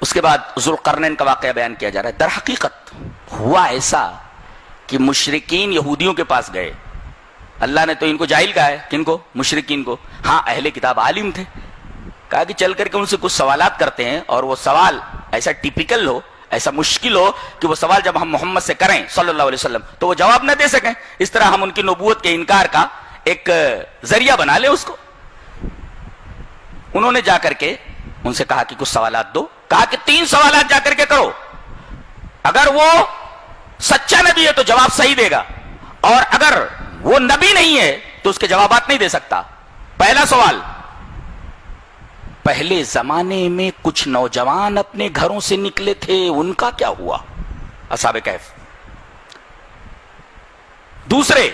اس کے بعد ذوالقرنین کا واقعہ بیان کیا جا رہا ہے. در حقیقت ہوا ایسا کہ مشرکین یہودیوں کے پاس گئے. اللہ نے تو ان کو جاہل کہا ہے. کن کو؟ مشرکین کو. ہاں اہل کتاب عالم تھے. کہا کہ چل کر کے ان سے کچھ سوالات کرتے ہیں, اور وہ سوال ایسا ٹیپیکل ہو, ایسا مشکل ہو کہ وہ سوال جب ہم محمد سے کریں صلی اللہ علیہ وسلم تو وہ جواب نہ دے سکیں. اس طرح ہم ان کی نبوت کے انکار کا ایک ذریعہ بنا لیں اس کو. انہوں نے جا کر کے ان سے کہا کہ کچھ سوالات دو. کہا کہ 3 سوالات جا کر کے کرو, اگر وہ سچا نبی ہے تو جواب صحیح دے گا, اور اگر وہ نبی نہیں ہے تو اس کے جوابات نہیں دے سکتا. پہلا سوال, پہلے زمانے میں کچھ نوجوان اپنے گھروں سے نکلے تھے, ان کا کیا ہوا؟ اصحاب کہف. دوسرے,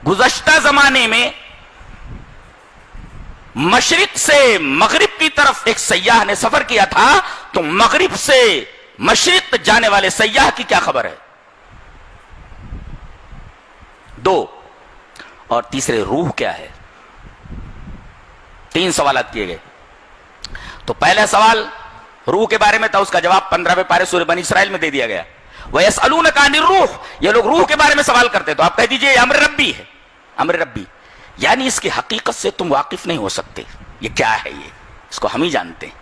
گزشتہ زمانے میں مشرق سے مغرب کی طرف ایک سیاح نے سفر کیا تھا, تو مغرب سے مشرق جانے والے سیاح کی کیا خبر ہے؟ 2. اور تیسرے, روح کیا ہے؟ 3 سوالات کیے گئے. تو پہلا سوال روح کے بارے میں تھا, اس کا جواب 15ویں پارے سورہ بنی اسرائیل میں دے دیا گیا. وَيَسْأَلُونَكَ عَنِ الرُّوحِ, یہ لوگ روح کے بارے میں سوال کرتے, تو آپ کہہ دیجئے یہ امر ربی ہے. امر ربی یعنی اس کی حقیقت سے تم واقف نہیں ہو سکتے. یہ کیا ہے؟ یہ اس کو ہم ہی جانتے ہیں.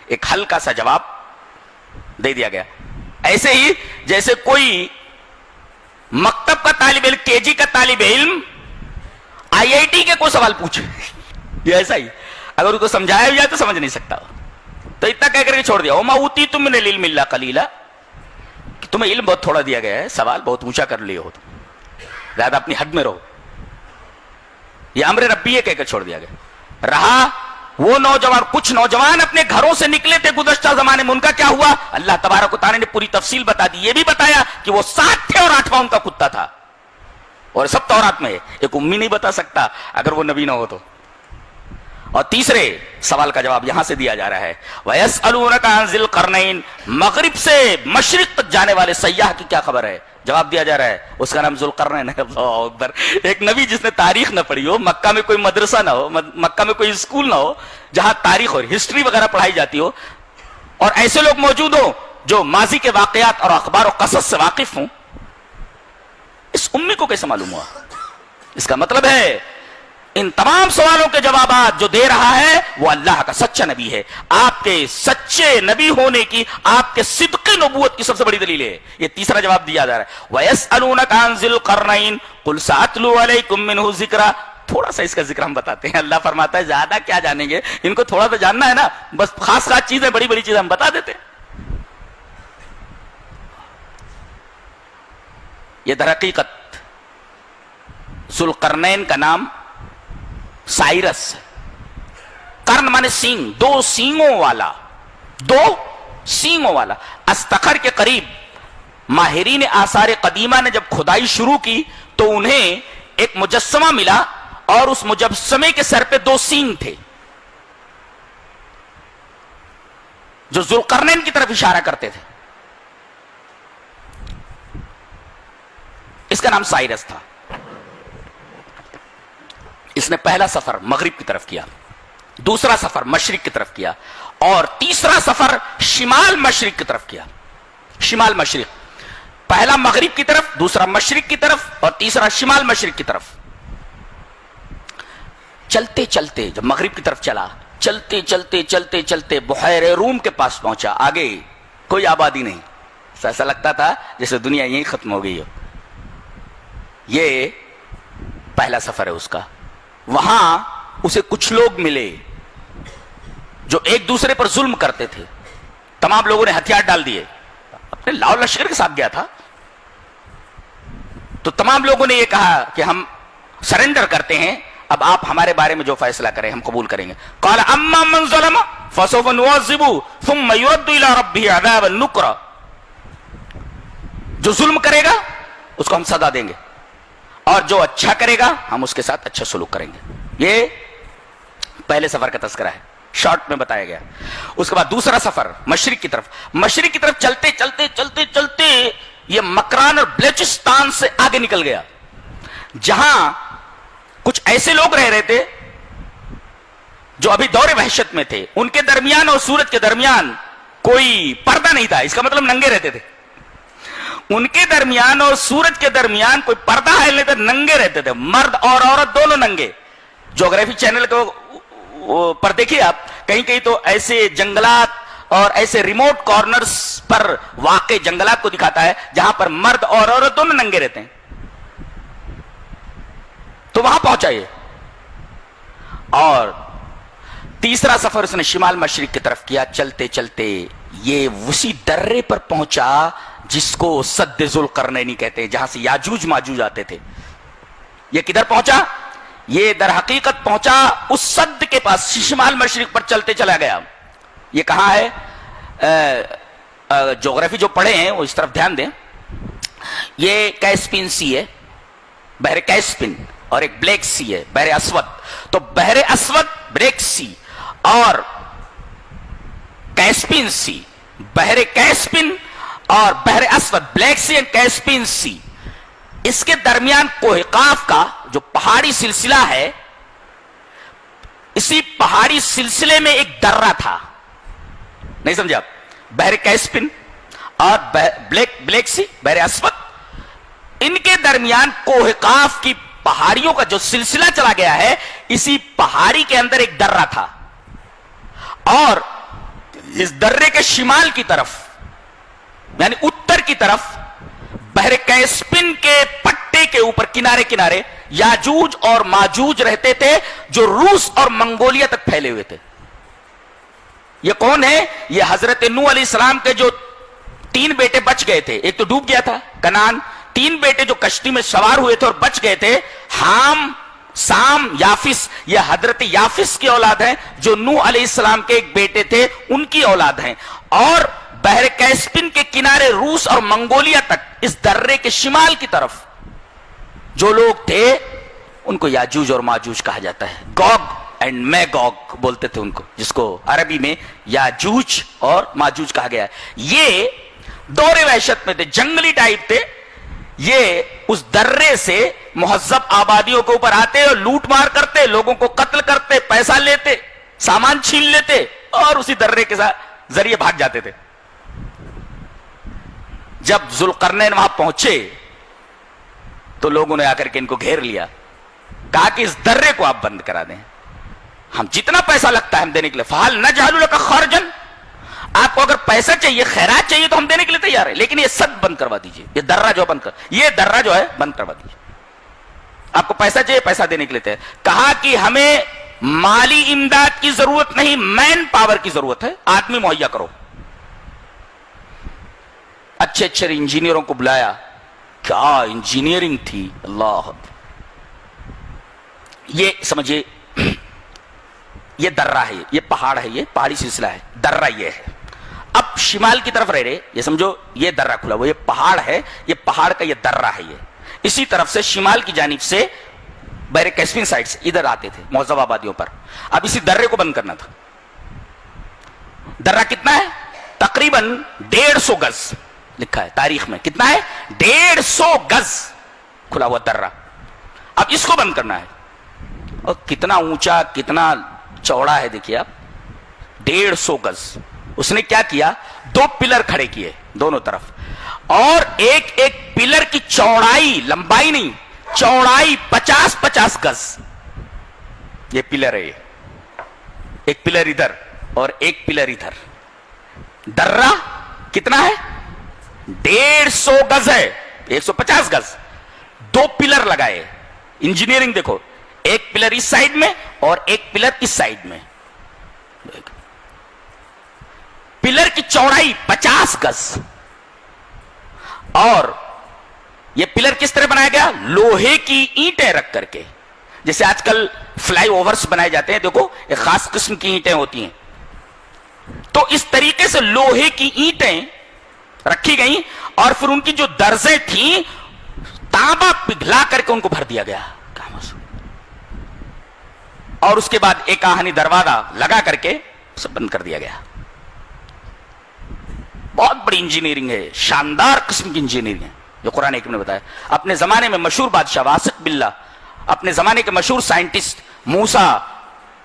ایک ہلکا سا جواب دے دیا گیا. ایسے ہی جیسے کوئی مکتب کا طالب علم, کے جی کا طالب علم آئی آئی ٹی کے کوئی سوال پوچھے, یہ ایسا ہی, اگر اس کو سمجھایا بھی جائے تو سمجھ نہیں سکتا, تو اتنا کہہ کر کے چھوڑ دیا. وَمَا أُوتِيتُم مِّنَ الْعِلْمِ إِلَّا قَلِيلًا, کہ تمہیں علم بہت تھوڑا دیا گیا ہے, سوال بہت اونچا کر لیے ہو, زیادہ اپنی حد میں رہو. یہ امر ربی ہے کہہ کر چھوڑ دیا گیا. رہا وہ نوجوان, کچھ نوجوان اپنے گھروں سے نکلے تھے گزشتہ زمانے میں, ان کا کیا ہوا؟ اللہ تبارک و تعالی نے پوری تفصیل بتا دی. یہ بھی بتایا کہ وہ 7 تھے اور 8واں ان کا کتا تھا, اور سب تورات میں ہے. ایک امی نہیں بتا سکتا اگر وہ نبی نہ ہو تو. اور تیسرے سوال کا جواب یہاں سے دیا جا رہا ہے, وَيَسْأَلُونَكَ عَنْ ذِي الْقَرْنَيْنِ, مغرب سے مشرق تک جانے والے سیاح کی کیا خبر ہے؟ جواب دیا جا رہا ہے, اس کا نام ذوالقرنین ہے. اللہ اکبر. ایک نبی جس نے تاریخ نہ پڑھی ہو, مکہ میں کوئی مدرسہ نہ ہو, مکہ میں کوئی اسکول نہ ہو جہاں تاریخ اور ہسٹری وغیرہ پڑھائی جاتی ہو, اور ایسے لوگ موجود ہوں جو ماضی کے واقعات اور اخبار و قصص سے واقف ہوں, اس امی کو کیسے معلوم ہوا؟ اس کا مطلب ہے ان تمام سوالوں کے جوابات جو دے رہا ہے وہ اللہ کا سچا نبی ہے. آپ کے سچے نبی ہونے کی, آپ کے صدق نبوت کی سب سے بڑی دلیل ہے. یہ تیسرا جواب دیا جا رہا ہے, وَيَسْأَلُونَكَ عَنْ ذِي الْقَرْنَيْنِ قُلْ سَأَتْلُو عَلَيْكُمْ مِنْهُ ذِكْرًا. تھوڑا سا اس کا ذکر ہم بتاتے ہیں. اللہ فرماتا ہے زیادہ کیا جانیں گے, ان کو تھوڑا تو جاننا ہے نا, بس خاص خاص چیزیں, بڑی بڑی چیزیں ہم بتا دیتے ہیں. یہ در حقیقت ذوالقرنین کا نام سائرس, قرن مانے سینگ, 2 سینگوں والا, 2 سینگوں والا. استخر کے قریب ماہرین آثار قدیمہ نے جب کھدائی شروع کی تو انہیں ایک مجسمہ ملا, اور اس مجسمے کے سر پہ 2 سینگ تھے جو ذوالقرنین کی طرف اشارہ کرتے تھے. اس کا نام سائرس تھا. اس نے پہلا سفر مغرب کی طرف کیا, دوسرا سفر مشرق کی طرف کیا, اور تیسرا سفر شمال مشرق کی طرف کیا. شمال مشرق, پہلا مغرب کی طرف, دوسرا مشرق کی طرف, اور تیسرا شمال مشرق کی طرف. چلتے چلتے جب مغرب کی طرف چلا, چلتے چلتے چلتے چلتے بحیرہ روم کے پاس پہنچا. آگے کوئی آبادی نہیں, ایسا لگتا تھا جیسے دنیا یہیں ختم ہو گئی ہو. یہ پہلا سفر ہے اس کا. وہاں اسے کچھ لوگ ملے جو ایک دوسرے پر ظلم کرتے تھے. تمام لوگوں نے ہتھیار ڈال دیے. اپنے لاؤ لشکر کے ساتھ گیا تھا, تو تمام لوگوں نے یہ کہا کہ ہم سرنڈر کرتے ہیں, اب آپ ہمارے بارے میں جو فیصلہ کریں ہم قبول کریں گے. قال اما من ظلم فسوف نعذبه ثم يرد الى ربه عذابا نكرا. جو ظلم کرے گا اس کو ہم سزا دیں گے, اور جو اچھا کرے گا ہم اس کے ساتھ اچھا سلوک کریں گے. یہ پہلے سفر کا تذکرہ ہے, شارٹ میں بتایا گیا. اس کے بعد دوسرا سفر مشرق کی طرف. مشرق کی طرف چلتے چلتے چلتے چلتے یہ مکران اور بلوچستان سے آگے نکل گیا, جہاں کچھ ایسے لوگ رہ رہے تھے جو ابھی دور وحشت میں تھے ان کے درمیان اور سورج کے درمیان کوئی پردہ نہیں تھا، اس کا مطلب ننگے رہتے تھے. ان کے درمیان اور سورج کے درمیان کوئی پردہ ہے نہیں تھا، ننگے رہتے تھے، مرد اور عورت دونوں ننگے. جغرافی چینل کو پر دیکھیے آپ، کہیں کہیں تو ایسے جنگلات اور ایسے ریموٹ کارنرز پر واقع جنگلات کو دکھاتا ہے جہاں پر مرد اور عورت دونوں ننگے رہتے ہیں. تو وہاں پہنچا یہ. اور تیسرا سفر اس نے شمال مشرق کی طرف کیا. چلتے چلتے یہ اسی درے پر پہنچا جس کو سد ذوالقرنین کہتے ہیں، جہاں سے یاجوج ماجوج آتے تھے. یہ کدھر پہنچا؟ یہ در حقیقت پہنچا اس سد کے پاس، شمال مشرق پر چلتے چلا گیا. یہ کہاں ہے؟ جغرافی جو پڑھے ہیں وہ اس طرف دھیان دیں. یہ کیسپین سی ہے، بحر کیسپین، اور ایک بلیک سی ہے، بحر اسود. تو بحر اسود، بلیک سی اور کیسپین سی، بحر کیسپین اور بحر اسود، بلیک سی اینڈ کیسپین سی، اس کے درمیان کوہ قاف کا جو پہاڑی سلسلہ ہے، اسی پہاڑی سلسلے میں ایک درہ تھا. نہیں سمجھے آپ؟ بحر کیسپین اور بلیک سی، بحر اسود، ان کے درمیان کوہ قاف کی پہاڑیوں کا جو سلسلہ چلا گیا ہے، اسی پہاڑی کے اندر ایک درہ تھا. اور اس درے کے شمال کی طرف یعنی اتر کی طرف بحر کیسپین کے پٹے کے اوپر کنارے کنارے یاجوج اور ماجوج رہتے تھے جو روس اور منگولیا تک پھیلے ہوئے تھے. یہ کون ہے؟ یہ حضرت نوح علیہ السلام کے جو 3 بیٹے بچ گئے تھے. ایک تو ڈوب گیا تھا کنعان، 3 بیٹے جو کشتی میں سوار ہوئے تھے اور بچ گئے تھے، حام، سام، یافس. یہ حضرت یافس کی اولاد ہیں جو نوح علیہ السلام کے ایک بیٹے تھے، ان کی اولاد ہیں. اور بحر کیسپین کے کنارے روس اور منگولیا تک اس درے کے شمال کی طرف جو لوگ تھے ان کو یاجوج اور ماجوج کہا جاتا ہے. گوگ اینڈ میگوگ بولتے تھے ان کو، جس کو عربی میں یاجوج اور ماجوج کہا گیا ہے. یہ دور وحشت میں تھے، جنگلی ٹائپ تھے. یہ اس درے سے مہذب آبادیوں کے اوپر آتے اور لوٹ مار کرتے، لوگوں کو قتل کرتے، پیسہ لیتے، سامان چھین لیتے اور اسی درے کے ذریعے بھاگ جاتے تھے. جب ذوالقرنین وہاں پہنچے تو لوگوں نے آ کر کے ان کو گھیر لیا، کہا کہ اس درے کو آپ بند کرا دیں، ہم جتنا پیسہ لگتا ہے ہم دینے کے لیے. فَهَلْ نَجْعَلُ لَكَ خَرْجًا، آپ کو اگر پیسہ چاہیے، خیرات چاہیے تو ہم دینے کے لیے تیار ہیں، لیکن یہ سد بند کروا دیجئے، یہ درہ جو بند کر، یہ درہ جو ہے بند کروا دیجئے. آپ کو پیسہ چاہیے، پیسہ دینے کے لیے تیار. کہا کہ ہمیں مالی امداد کی ضرورت نہیں، مین پاور کی ضرورت ہے، آدمی مہیا کرو. اچھے اچھے انجینئروں کو بلایا. کیا انجینئرنگ تھی، اللہ. یہ سمجھے یہ درہ ہے، یہ پہاڑ ہے، یہ پہاڑی سلسلہ ہے، درہ یہ ہے. اب شمال کی طرف رہ رہے، یہ سمجھو یہ درہ کھلا وہ، یہ پہاڑ ہے، یہ پہاڑ کا یہ درہ ہے. یہ اسی طرف سے شمال کی جانب سے بحر کیسپین سائڈ سے ادھر آتے تھے مہذب آبادیوں پر. اب اسی درے کو بند کرنا تھا. درہ کتنا ہے؟ تقریباً 150 گز لکھا ہے تاریخ میں. کتنا ہے؟ 150 گز کھلا ہوا درہ. اب اس کو بند کرنا ہے. اور کتنا اونچا کتنا چوڑا ہے دیکھیے آپ، 150 گز. اس نے کیا کیا؟ 2 پلر کھڑے کیے دونوں طرف، اور ایک ایک پلر کی چوڑائی، لمبائی نہیں، چوڑائی 50-50 گز. یہ پلر ہے، ایک پلر ادھر اور ایک پلر ادھر. درہ کتنا ہے؟ 150 گز ہے، 150 گز. 2 پلر لگائے. انجینئرنگ دیکھو، ایک پلر اس سائڈ میں اور ایک پلر اس سائڈ میں. پلر کی چوڑائی 50 گز. اور یہ پلر کس طرح بنایا گیا؟ لوہے کی اینٹیں رکھ کر کے، جیسے آج کل فلائی اوورز بنائے جاتے ہیں، دیکھو ایک خاص قسم کی اینٹیں ہوتی ہیں. تو اس طریقے سے لوہے کی اینٹیں رکھی گئیں اور پھر ان کی جو درزیں تھیں تانبا پگھلا کر کے ان کو بھر دیا گیا. اور اس کے بعد ایک آہنی دروازہ لگا کر کے سب بند کر دیا گیا. بہت بڑی انجینئرنگ ہے، شاندار قسم کی انجینئرنگ ہے جو قرآن حکیم نے بتایا. اپنے زمانے میں مشہور بادشاہ واسق باللہ، اپنے زمانے کے مشہور سائنٹسٹ موسیٰ